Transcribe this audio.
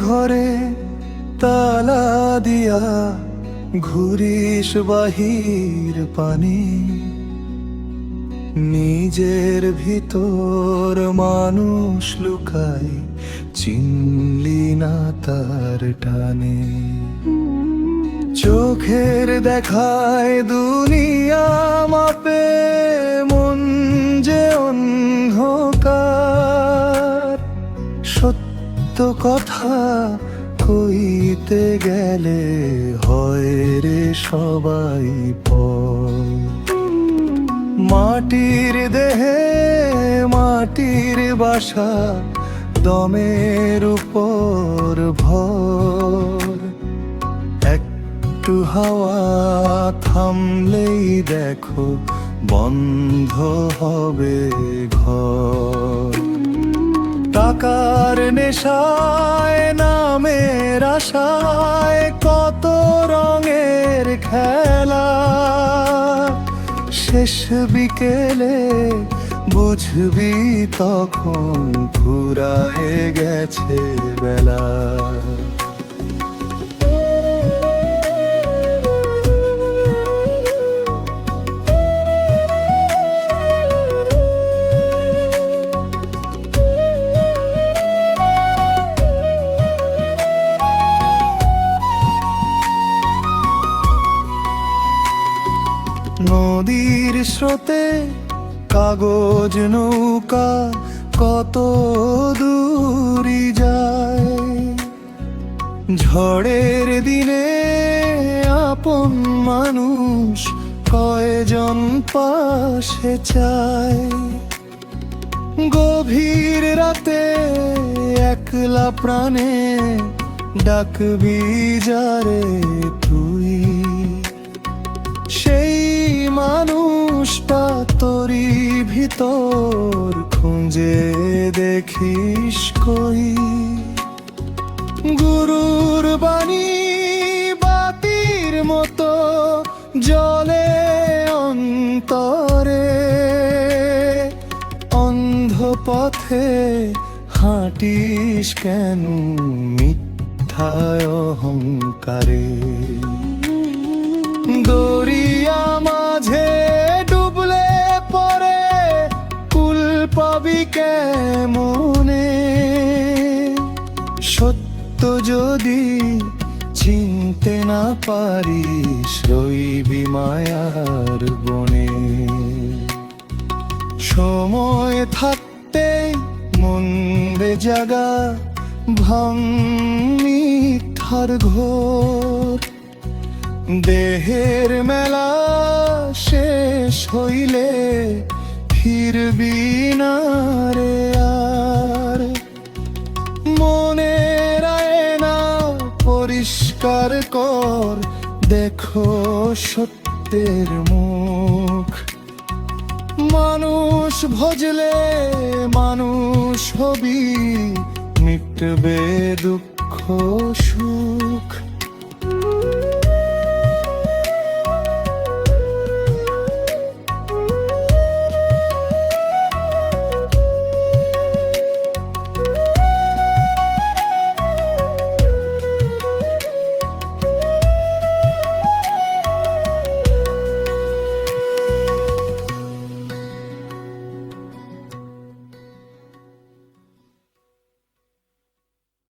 ঘরে তালা দিয়া ঘুরিস বাহির পানে, নিজের ভিতর মানুষ লুকায় চিনলি না তার টানে। চোখের দেখায় দুনিয়া মাপে, মন যে অন্ধকার। সত্য কথা কইতে গেলে হয় রে সবাই পর। মাটির দেহে মাটির বাসা, দমের উপর ভর। একটু হাওয়া থামলেই দেখো বন্ধ হবে ঘর। টাকার নেশায় নামের আশায় কত রঙের খেলা, শেষ বিকেলে বুঝবি তখন ফুরায়ে গেছে বেলা। নদীর স্রোতে কাগজ নৌকা কত দূরি যায়। ঝড়ের দিনে আপন মানুষ কয়জন পাশে চায়। গভীর রাতে একলা প্রাণে ডাকবি যারে তুই, সেই মানুষটা তোরই ভিতর খুঁজে দেখিস কই। গুরুর বাণী বাতির মতো জ্বলে অন্তরে, অন্ধ পথে হাঁটিস কেন মিথ্যায় অহংকারে। দরিয়া মাঝে ডুবলে পরে কুল পাবি কেমনে। সত্য যদি চিনতে না পারিস রইবি মায়ার বনে। সময় থাকতে মন বেজাগা ভাঙ মিথ্যার ঘোর। দেহের মেলা শেষ হইলে ফিরবি না রে আর। মনের আয়না পরিষ্কার কর, দেখো সত্যের মুখ। মানুষ ভজলে মানুষ হবি, মিটবে দুঃখ সুখ।